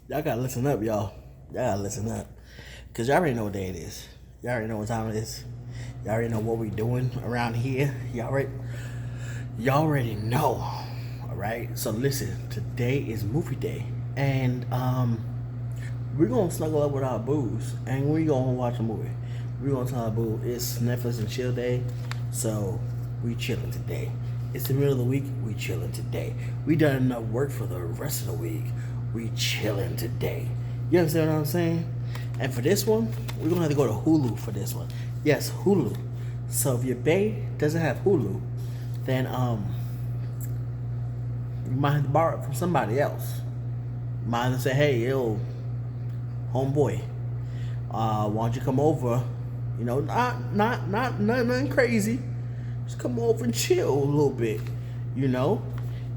Y'all gotta listen up, y'all. Y'all gotta listen up. Cause y'all already know what day it is. Y'all already know what time it is. Y'all already know what we doing around here. Y'all already know. Alright? So listen, today is movie day. And we're gonna snuggle up with our booze and we're gonna watch a movie. We're gonna tell our boo it's Netflix and chill day. So we chilling today. It's the middle of the week, we chilling today. We done enough work for the rest of the week. We chilling today. You understand what I'm saying? And for this one, we're gonna have to go to Hulu for this one. Yes, Hulu. So if your bae doesn't have Hulu, then you might have to borrow it from somebody else. You might have to say, hey, yo, homeboy, why don't you come over? You know, nothing crazy. Just come over and chill a little bit, you know?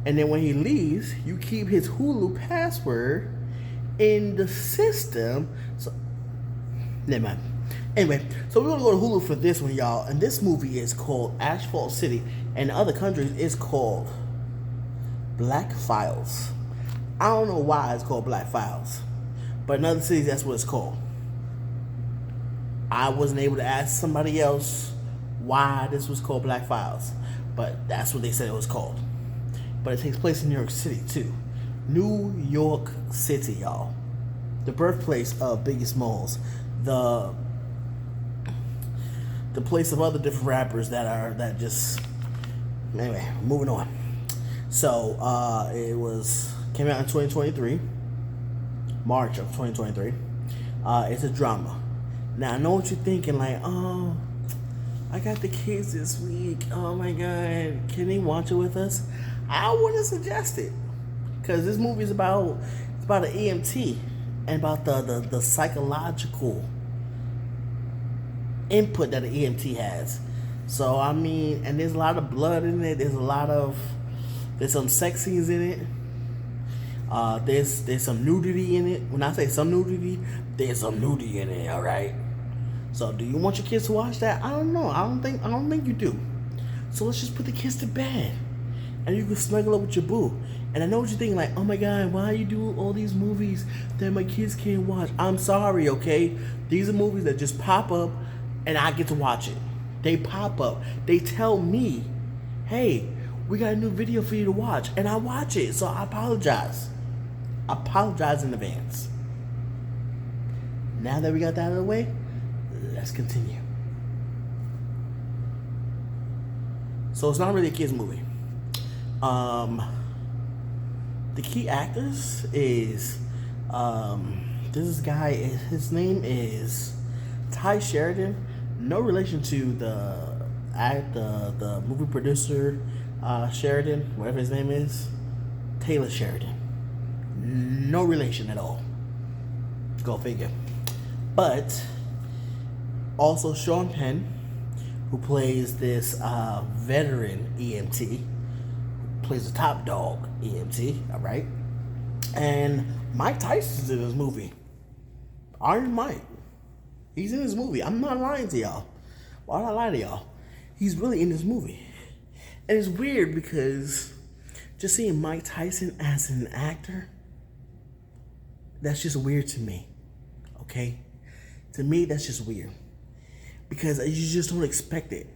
And then when he leaves, you keep his Hulu password in the system. So, never mind. Anyway, so we're gonna go to Hulu for this one, y'all. And this movie is called Asphalt City. And in other countries, it's called Black Files. I don't know why it's called Black Files, but in other cities, that's what it's called. I wasn't able to ask somebody else why this was called Black Files, but that's what they said it was called. But it takes place in New York City too. New York City, y'all. The birthplace of Biggie Smalls. The place of other different rappers that just anyway, moving on. So it came out in 2023, March of 2023. It's a drama. Now I know what you're thinking, like, oh, I got the kids this week. Oh my god, can they watch it with us? I wouldn't suggest it, because this movie is about an EMT and about the psychological input that an EMT has. So I mean, and there's a lot of blood in it. There's some sex scenes in it. There's some nudity in it. When I say some nudity, there's some nudity in it. All right. So do you want your kids to watch that? I don't know. I don't think you do. So let's just put the kids to bed, and you can snuggle up with your boo. And I know what you're thinking, like, oh my god, why are you doing all these movies that my kids can't watch? I'm sorry, okay? These are movies that just pop up, and I get to watch it. They pop up. They tell me, hey, we got a new video for you to watch, and I watch it. So I apologize. I apologize in advance. Now that we got that out of the way, let's continue. So it's not really a kids movie. The key actors is this guy. His name is Ty Sheridan. No relation to the movie producer Sheridan, whatever his name is, Taylor Sheridan. No relation at all. Go figure. But also Sean Penn, who plays this veteran EMT, plays the top dog EMT, all right? And Mike Tyson's in this movie. Iron Mike. He's in this movie. I'm not lying to y'all. Why would I lie to y'all? He's really in this movie. And it's weird because just seeing Mike Tyson as an actor, that's just weird to me. Okay? To me, that's just weird. Because you just don't expect it.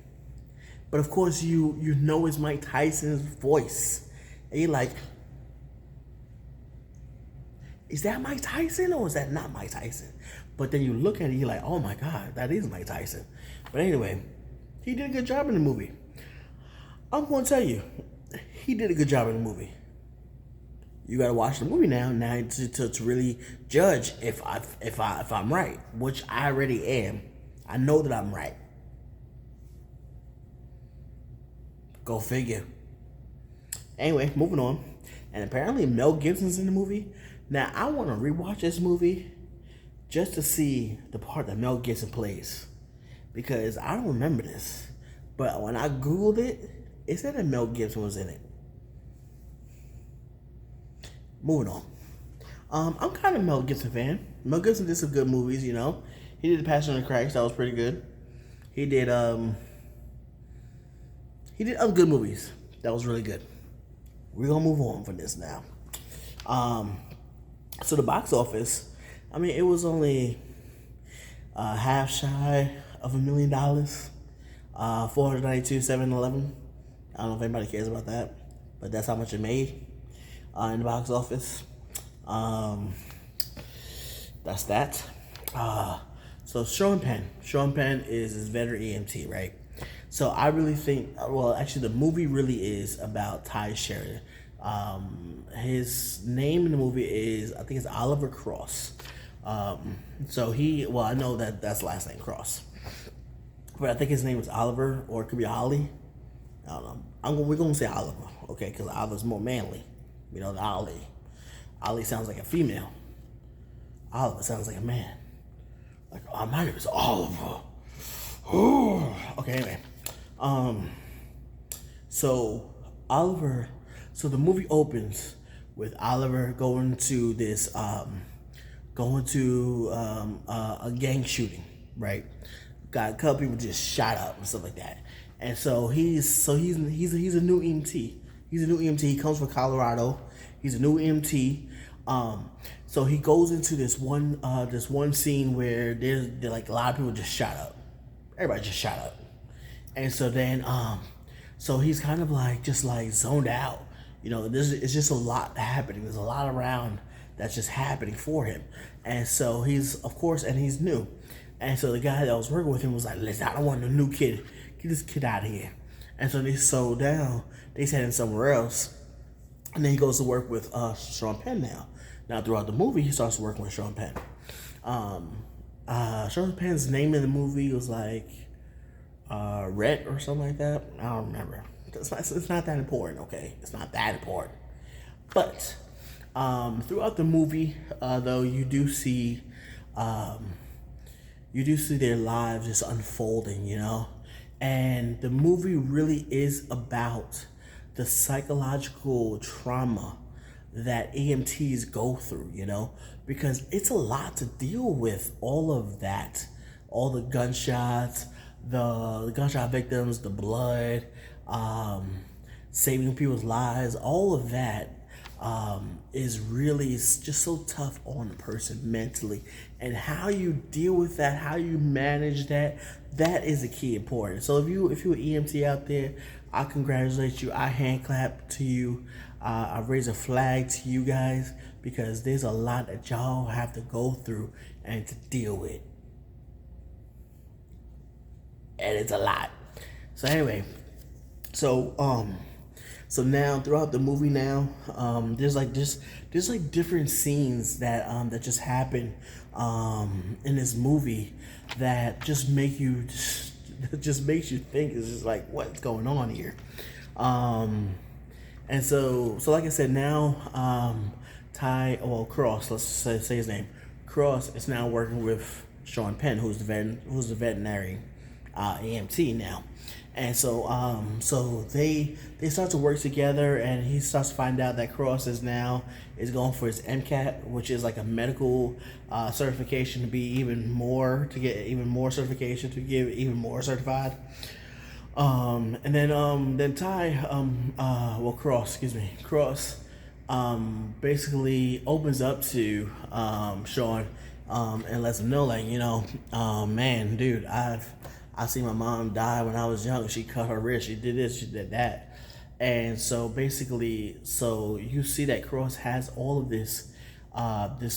But of course, you know it's Mike Tyson's voice. And you're like, is that Mike Tyson or is that not Mike Tyson? But then you look at it, you're like, oh my God, that is Mike Tyson. But anyway, he did a good job in the movie. I'm going to tell you, he did a good job in the movie. You got to watch the movie now to really judge if I'm right, which I already am. I know that I'm right. Go figure. Anyway, moving on. And apparently Mel Gibson's in the movie. Now, I want to rewatch this movie just to see the part that Mel Gibson plays. Because I don't remember this. But when I Googled it, it said that Mel Gibson was in it. Moving on. I'm kind of a Mel Gibson fan. Mel Gibson did some good movies, you know. He did The Passion of the Christ. That was pretty good. He did other good movies. That was really good. We're gonna move on from this now. So the box office, I mean, it was only half shy of $1 million. 492, 711. I don't know if anybody cares about that, but that's how much it made in the box office. That's that. So Sean Penn. Sean Penn is his veteran EMT, right? So I really think, well, actually, the movie really is about Ty Sheridan. His name in the movie is, I think it's Oliver Cross. So well, I know that that's last name Cross, but I think his name is Oliver, or it could be Ollie. I don't know. We're gonna say Oliver, okay? Because Oliver's more manly, than Ollie. Ollie sounds like a female. Oliver sounds like a man. Like, oh, my name is Oliver. Okay, anyway. So Oliver. So the movie opens with Oliver going to this, a gang shooting, right? Got a couple people just shot up and stuff like that. And so he's a new EMT. He's a new EMT. He comes from Colorado. He's a new EMT. So he goes into this one scene where there's like a lot of people just shot up. Everybody just shot up. And so then so he's kind of just zoned out. It's just a lot happening. There's a lot around that's just happening for him. And so he's new. And so the guy that was working with him was like, listen, I don't want no new kid. Get this kid out of here. And so they sold down. They sent him somewhere else. And then he goes to work with Sean Penn now. Now throughout the movie, he starts working with Sean Penn. Sean Penn's name in the movie was like Rhett or something like that. I don't remember. It's not that important, okay? It's not that important. But throughout the movie, though, you do see their lives just unfolding, and the movie really is about the psychological trauma that EMTs go through, because it's a lot to deal with. All of that, all the gunshots, the gunshot victims, the blood, saving people's lives, all of that is really just so tough on a person mentally. And how you deal with that, how you manage that, that is the key important. So if you're an EMT out there, I congratulate you. I hand clap to you. I raise a flag to you guys, because there's a lot that y'all have to go through and to deal with. And it's a lot. So anyway, so now throughout the movie now, there's different scenes that just happen in this movie that just makes you think. It's just like, what's going on here? And so like I said, now Cross, let's say his name, Cross is now working with Sean Penn, who's the veterinary EMT now. And so they start to work together, and he starts to find out that Cross is going for his MCAT, which is like a medical certification to get even more certification, to get even more certified. And then Cross basically opens up to Sean and lets him know, like, man, dude, I seen my mom die when I was young. She cut her wrist. She did this. She did that. And so basically, you see that Cross has all of this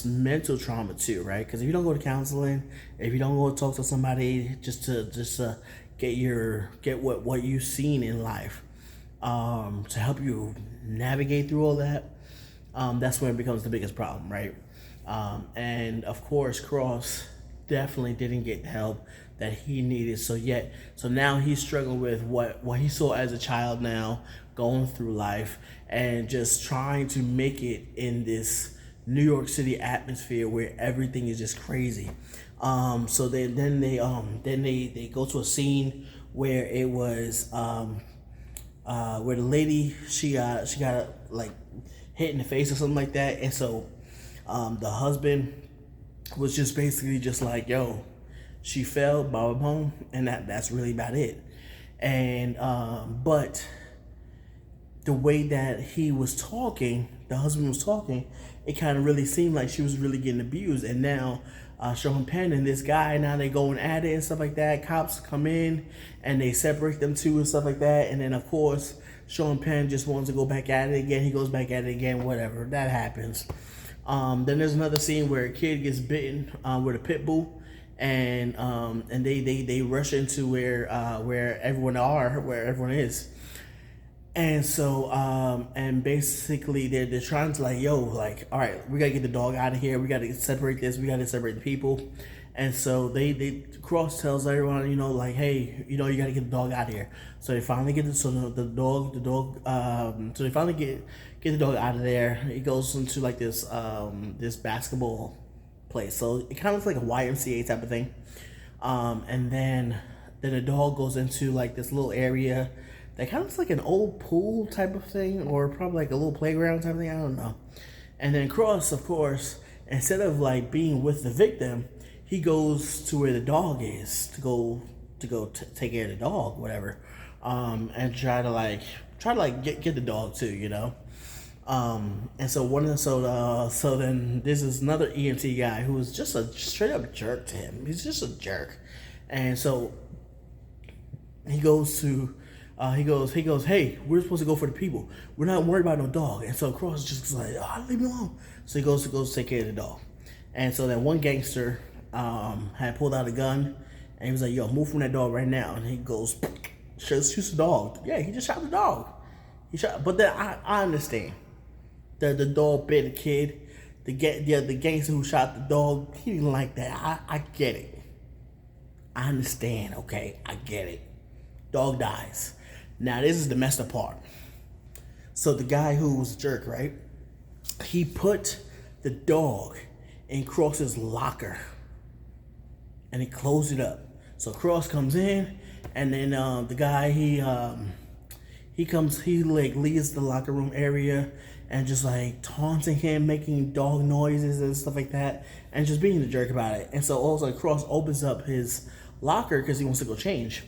mental trauma too, right? Because if you don't go to counseling, if you don't go talk to somebody just to get what you've seen in life, to help you navigate through all that, that's when it becomes the biggest problem, right? And of course, Cross definitely didn't get the help that he needed. So now he's struggling with what he saw as a child, now going through life and just trying to make it in this New York City atmosphere where everything is just crazy. So then they go to a scene where it was where the lady, she got like hit in the face or something like that, and so the husband was just basically just like, yo, she fell, bob home, and that's really about it. And but the way that he was talking, the husband was talking, it kind of really seemed like she was really getting abused. And now Sean Penn and this guy, now they going at it and stuff like that. Cops come in and they separate them two and stuff like that. And then of course Sean Penn just wants to go back at it again. He goes back at it again, whatever. That happens. Then there's another scene where a kid gets bitten with a pit bull, and they rush into where everyone is. And so, and basically they're trying to like, yo, like, all right, we gotta get the dog out of here. We gotta separate this. We gotta separate the people. And so Cross tells everyone, like, hey, you gotta get the dog out of here. So they finally get so they finally get the dog out of there. He goes into like this basketball place. So it kind of looks like a YMCA type of thing. And then the dog goes into like this little area that kind of looks like an old pool type of thing, or probably like a little playground type of thing. I don't know. And then Cross, of course, instead of like being with the victim, he goes to where the dog is to go take care of the dog, whatever, and try to get the dog too, And so then this is another EMT guy who is just a straight up jerk to him. He's just a jerk, and so he goes, hey, we're supposed to go for the people. We're not worried about no dog. And so Cross just like, leave me alone. So he goes to take care of the dog. And so that one gangster had pulled out a gun, and he was like, yo, move from that dog right now. And he goes, shoots the dog. Yeah, he just shot the dog. But then I understand. The dog bit a kid. The gangster who shot the dog, he didn't like that. I get it. I understand, okay? I get it. Dog dies. Now, this is the messed up part. So the guy who was a jerk, right? He put the dog in Cross's locker, and he closed it up. So Cross comes in, and then the guy he like leaves the locker room area and just like taunting him, making dog noises and stuff like that, and just being a jerk about it. And so also Cross opens up his locker because he wants to go change.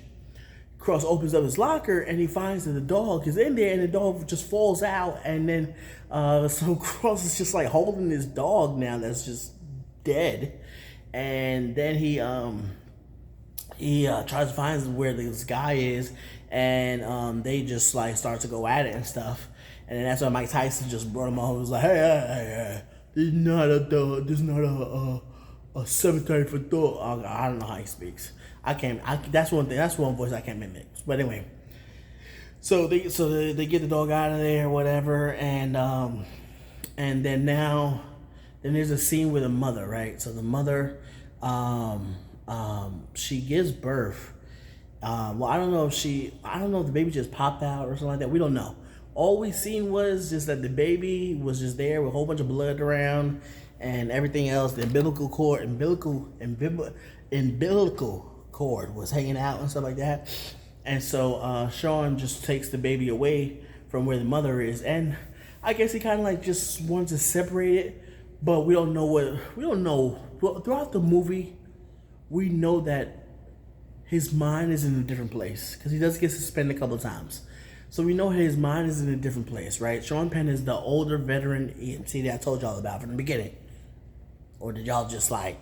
Cross opens up his locker and he finds that the dog is in there, and the dog just falls out. And then so Cross is just like holding this dog now that's just dead. And then he tries to find where this guy is, and they just like start to go at it and stuff. And then that's when Mike Tyson just brought him on. He was like, hey, this is not a dog. This is not a cemetery for dog. I don't know how he speaks. That's one thing. That's one voice I can't mimic. But anyway, so they get the dog out of there, or whatever, and then then there's a scene with a mother, right? So the mother, she gives birth. Well, I don't know if the baby just popped out or something like that. We don't know. All we seen was just that the baby was just there with a whole bunch of blood around and everything else. The umbilical cord was hanging out and stuff like that. And so Sean just takes the baby away from where the mother is, and I guess he kind of like just wants to separate it, but we don't know. Well, throughout the movie, we know that his mind is in a different place because he does get suspended a couple of times. So we know his mind is in a different place, right? Sean Penn is the older veteran EMT that I told y'all about from the beginning. Or did y'all just like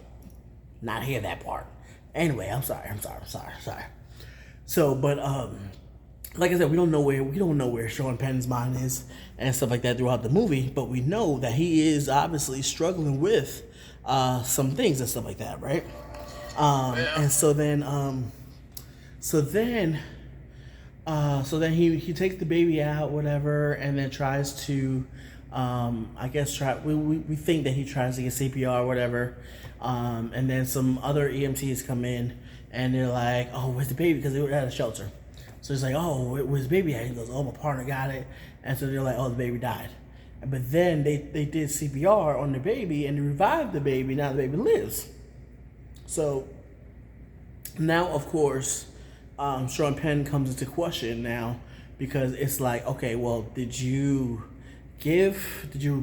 not hear that part? Anyway, I'm sorry. So, but like I said, we don't know where Sean Penn's mind is and stuff like that throughout the movie, but we know that he is obviously struggling with some things and stuff like that, right? And so then he takes the baby out, whatever, and then tries to, we think that he tries to get CPR or whatever. And then some other EMTs come in and they're like, oh, where's the baby? Because they were at a shelter. So he's like, oh, where's the baby at? He goes, oh, my partner got it. And so they're like, oh, the baby died. But then they did CPR on the baby and they revived the baby. Now the baby lives. So now, of course, Sean Penn comes into question now, because it's like, okay, well, did you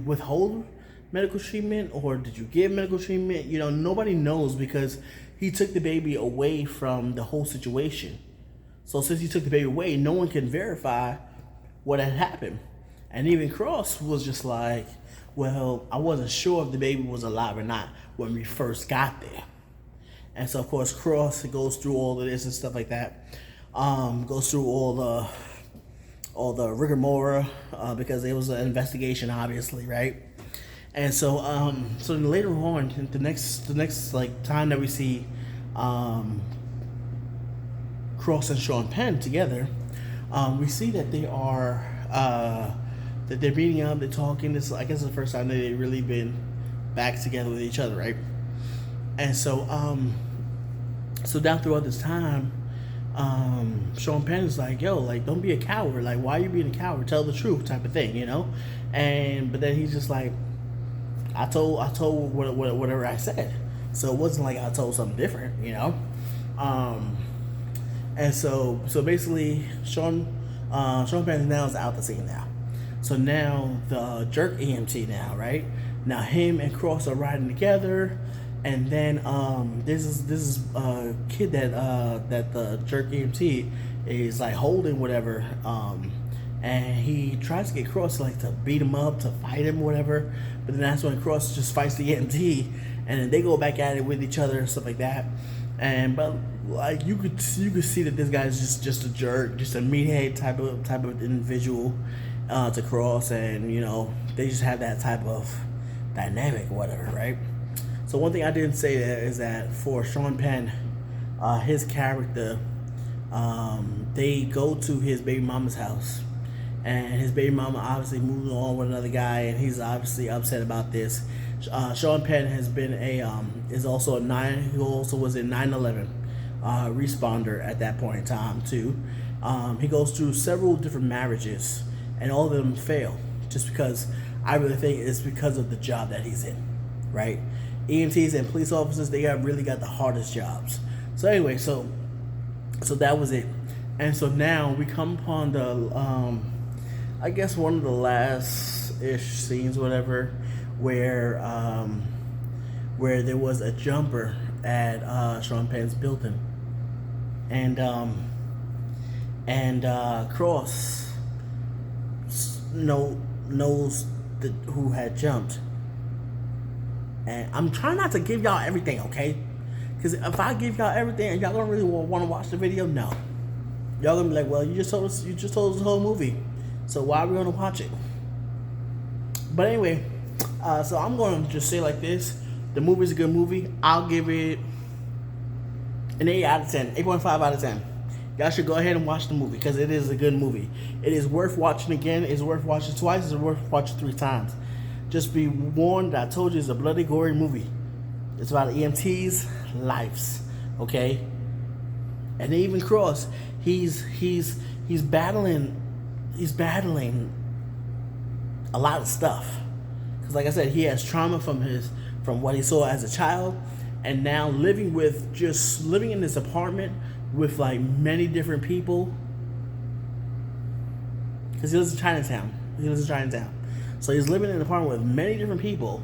withhold medical treatment, or did you give medical treatment? Nobody knows, because he took the baby away from the whole situation. So since he took the baby away, no one can verify what had happened. And even Cross was just like, well, I wasn't sure if the baby was alive or not when we first got there. And so, of course, Cross goes through all of this and stuff like that. Goes through all the rigmarole because it was an investigation, obviously, right? And so, so then later on, the next like time that we see Cross and Sean Penn together, we see that they are that they're meeting up, they're talking. This, I guess, is the first time that they've really been back together with each other, right? And so, so down throughout this time, Sean Penn is like, yo, like, don't be a coward. Like, why are you being a coward? Tell the truth, type of thing, you know? But then he's just like, I told whatever I said. So it wasn't like I told something different, you know? And so basically, Sean Penn now is out the scene now. So now the jerk EMT now, right? Now him and Cross are riding together. And then this is a kid that the jerk EMT is like holding whatever, and he tries to get Cross like to beat him up, to fight him, whatever. But then that's when Cross just fights the EMT, and then they go back at it with each other and stuff like that. But like you could see that this guy is just a jerk, just a meathead type of individual to Cross, and you know they just have that type of dynamic, whatever, right? So one thing I didn't say there is that for Sean Penn, his character, they go to his baby mama's house, and his baby mama obviously moved on with another guy, and he's obviously upset about this. Sean Penn has been he also was a 9/11 responder at that point in time too. He goes through several different marriages, and all of them fail, just because I really think it's because of the job that he's in, right? EMTs and police officers, they really got the hardest jobs. So anyway, so that was it. And so now we come upon the I guess one of the last-ish scenes, whatever, where there was a jumper at Sean Penn's building. And Cross knows who had jumped. And I'm trying not to give y'all everything, okay? Because if I give y'all everything and y'all don't really want to watch the video, no. Y'all gonna be like, well, you just told us the whole movie, so why are we gonna watch it? But anyway, so I'm gonna just say like this: the movie's a good movie. I'll give it an 8 out of 10, 8.5 out of 10. Y'all should go ahead and watch the movie because it is a good movie. It is worth watching again. It's worth watching twice. It's worth watching 3 times. Just be warned that I told you it's a bloody, gory movie. It's about EMT's lives, okay? And even Cross, he's battling a lot of stuff. Because like I said, he has trauma from what he saw as a child, and now living in this apartment with like many different people. Because he lives in Chinatown. So he's living in an apartment with many different people,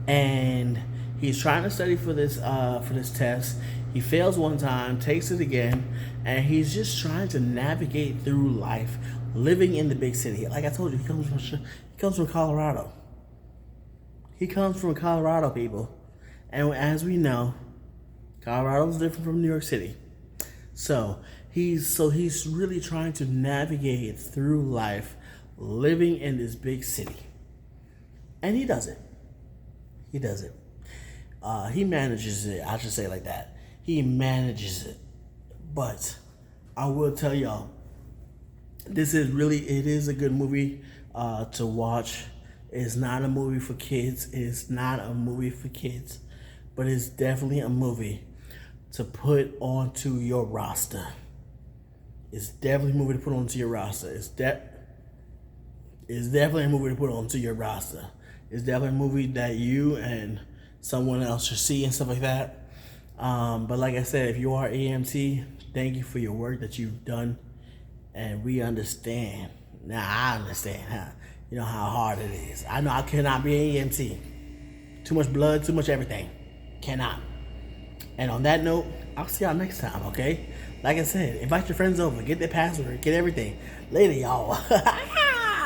and he's trying to study for this test. He fails one time, takes it again, and he's just trying to navigate through life, living in the big city. Like I told you, he comes from Colorado. He comes from Colorado, people, and as we know, Colorado is different from New York City. So he's really trying to navigate through life, living in this big city, and he does it. He manages it. I should say it like that. He manages it. But I will tell y'all, it is a good movie to watch. It's not a movie for kids. But it's definitely a movie to put onto your roster. It's definitely a movie to put onto your roster. It's definitely a movie to put onto your roster. It's definitely a movie that you and someone else should see and stuff like that. But like I said, if you are EMT, thank you for your work that you've done, and we understand. Now I understand how hard it is. I know I cannot be an EMT. Too much blood, too much everything. Cannot. And on that note, I'll see y'all next time, okay? Like I said, invite your friends over, get their password, get everything. Later, y'all.